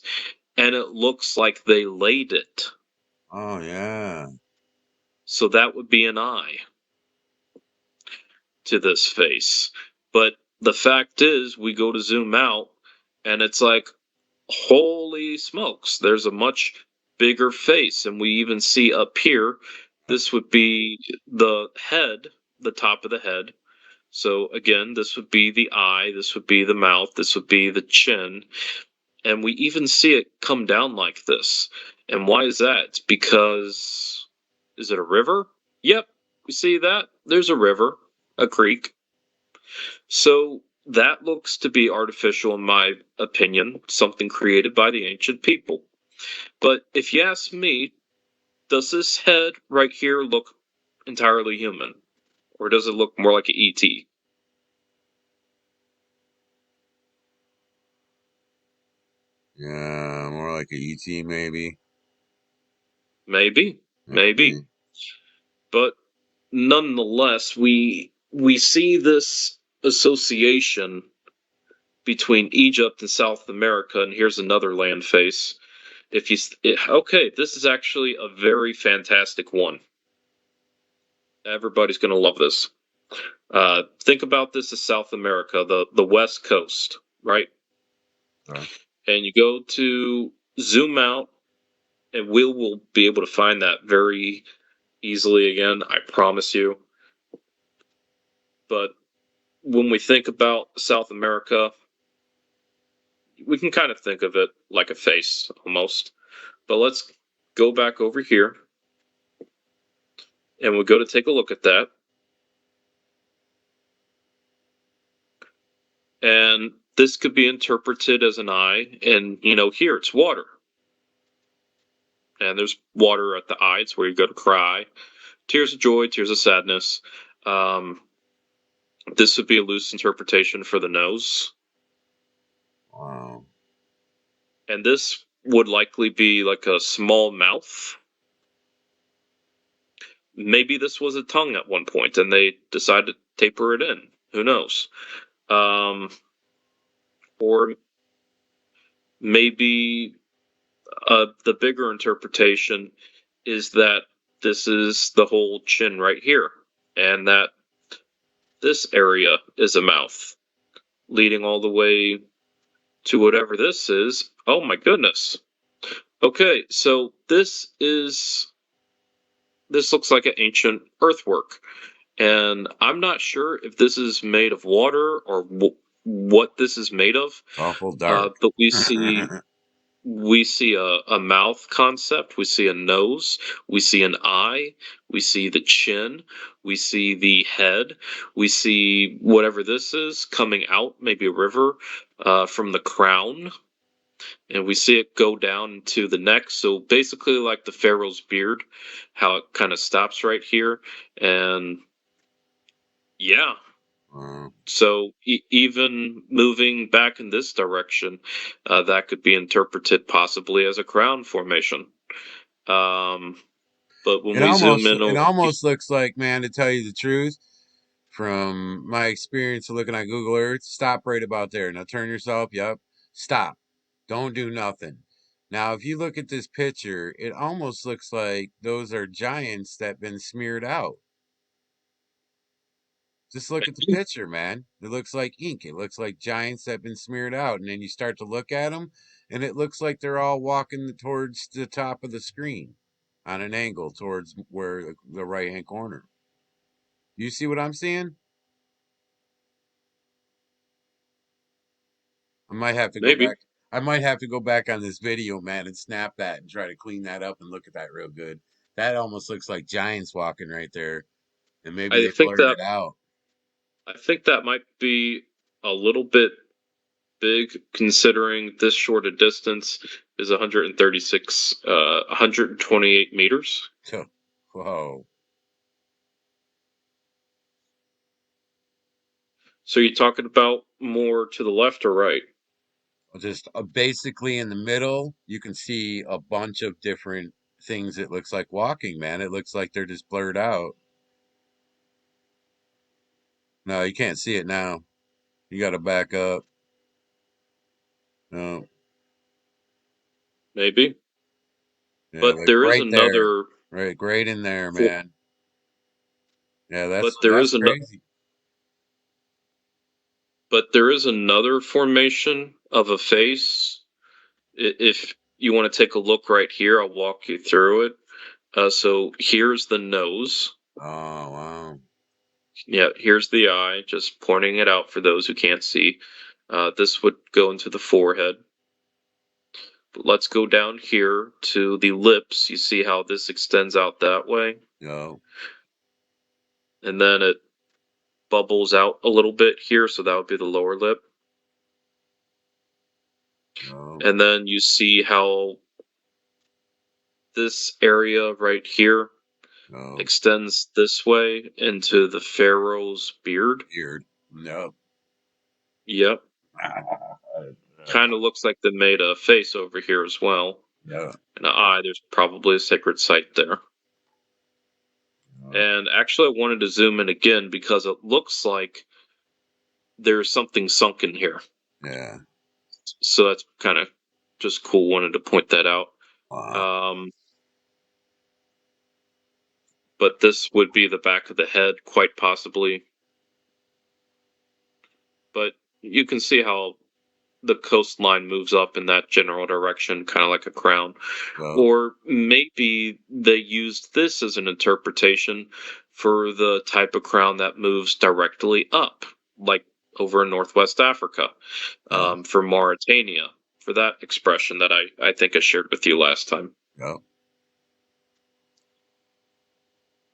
and it looks like they laid it. Oh, yeah. So that would be an eye to this face. But the fact is, we go to zoom out and it's like, holy smokes, there's a much bigger face. And we even see up here, this would be the head, the top of the head. So again, this would be the eye, this would be the mouth, this would be the chin. And we even see it come down like this. And why is that? It's because, is it a river? Yep, we see that. There's a river, a creek. So that looks to be artificial, in my opinion, something created by the ancient people. But if you ask me, does this head right here look entirely human? Or does it look more like an ET? Yeah, more like a ET maybe. Maybe, maybe. Maybe. But nonetheless, we see this association between Egypt and South America, and here's another land face. If you okay, this is actually a very fantastic one. Everybody's gonna love this. Think about this as South America, the West Coast, right? Okay. And you go to zoom out, and will be able to find that very easily again. I promise you. But when we think about South America, we can kind of think of it like a face almost. But let's go back over here and we'll go to take a look at that. And this could be interpreted as an eye, and here it's water. And there's water at the eye. It's where you go to cry. Tears of joy, tears of sadness. Um, this would be a loose interpretation for the nose. Wow. And this would likely be like a small mouth. Maybe this was a tongue at one point and they decided to taper it in. Who knows? Or maybe the bigger interpretation is that this is the whole chin right here, and that this area is a mouth, leading all the way to whatever this is. Oh my goodness. Okay, so this looks like an ancient earthwork, and I'm not sure if this is made of water or what this is made of. Awful dark. But we see a mouth concept, we see a nose, we see an eye, we see the chin, we see the head, we see whatever this is coming out, maybe a river, from the crown, and we see it go down to the neck. So basically, like the pharaoh's beard, how it kind of stops right here, and yeah. So even moving back in this direction, that could be interpreted possibly as a crown formation. But when we zoom in It over, almost looks like, man, to tell you the truth, from my experience of looking at Google Earth, stop right about there. Now turn yourself, yep, stop. Don't do nothing. Now, if you look at this picture, it almost looks like those are giants that been smeared out. Just look at the picture, man. It looks like ink. It looks like giants that have been smeared out. And then you start to look at them, and it looks like they're all walking towards the top of the screen on an angle towards where the right hand corner. You see what I'm seeing? I might have to go maybe back. I might have to go back on this video, man, and snap that and try to clean that up and look at that real good. That almost looks like giants walking right there, and maybe I they think blurred that it out. might be a little bit big, considering this short a distance is 128 meters. Whoa. So you're talking about more to the left or right? Just basically in the middle, you can see a bunch of different things. It looks like walking, man. It looks like they're just blurred out. No, you can't see it now. You got to back up. No, Maybe. yeah, But like there is right there, another right in there, for, man. Yeah, but that's crazy. there is another formation of a face. If you want to take a look right here, I'll walk you through it. So here's the nose. Oh wow. Yeah, here's the eye, just pointing it out for those who can't see. This would go into the forehead. But let's go down here to the lips. You see how this extends out that way? No, And then it bubbles out a little bit here, so that would be the lower lip. no, And then you see how this area right here no. extends this way into the pharaoh's beard. Weird. No. Yep. Kind of looks like they made a face over here as well. No. And an eye. There's probably a sacred site there. No. And actually, I wanted to zoom in again because it looks like there's something sunk in here. Yeah. So that's kind of just cool. Wanted to point that out. Wow. But this would be the back of the head, quite possibly. But you can see how the coastline moves up in that general direction, kind of like a crown. Well, Or maybe they used this as an interpretation for the type of crown that moves directly up. like over in Northwest Africa, Yeah. for Mauritania, for that expression that I think I shared with you last time. Yeah.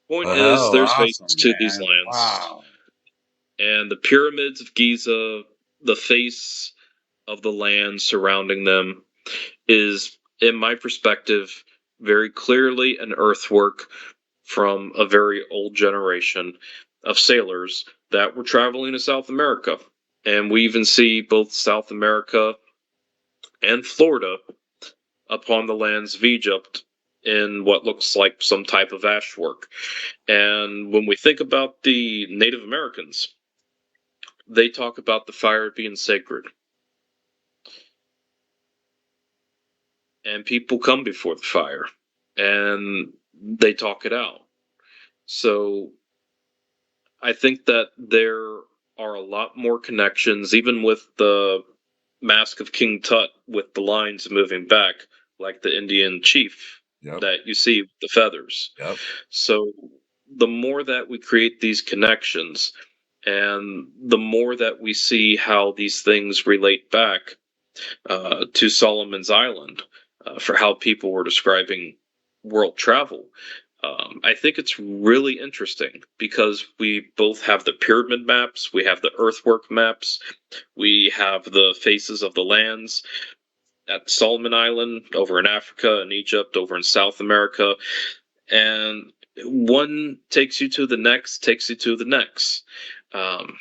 Point Well, is, hell, there's faces awesome, to these man. lands, Wow. and the pyramids of Giza, the face of the land surrounding them, is, in my perspective, very clearly an earthwork from a very old generation of sailors that were traveling to South America. And we even see both South America and Florida upon the lands of Egypt in what looks like some type of ashwork. And when we think about the Native Americans, they talk about the fire being sacred. And people come before the fire and they talk it out. So I think that there are a lot more connections, even with the Mask of King Tut, with the lines moving back, like the Indian chief Yep. that you see with the feathers. Yep. So the more that we create these connections, and the more that we see how these things relate back to Solomon's Island, for how people were describing world travel. I think it's really interesting because we both have the pyramid maps, we have the earthwork maps, we have the faces of the lands at Solomon Island, over in Africa and Egypt, over in South America, and one takes you to the next, takes you to the next. Um,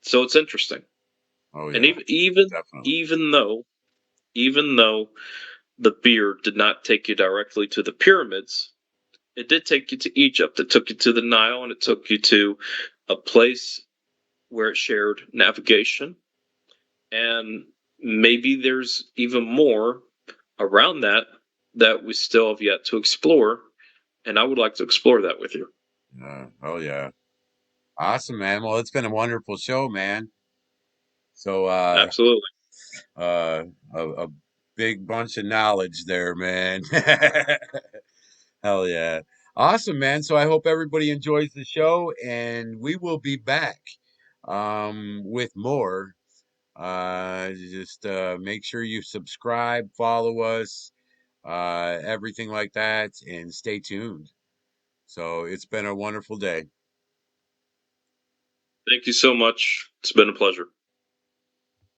so it's interesting, Oh and yeah, definitely. even though the beard did not take you directly to the pyramids, it did take you to Egypt. It took you to the Nile, and it took you to a place where it shared navigation. And maybe there's even more around that that we still have yet to explore. And I would like to explore that with you. Oh yeah. Awesome, man. Well, it's been a wonderful show, man. So Absolutely. uh a big bunch of knowledge there, man. Hell yeah. Awesome, man. So I hope everybody enjoys the show and we will be back with more. Just make sure you subscribe, follow us, everything like that, and stay tuned. So it's been a wonderful day. Thank you so much. It's been a pleasure.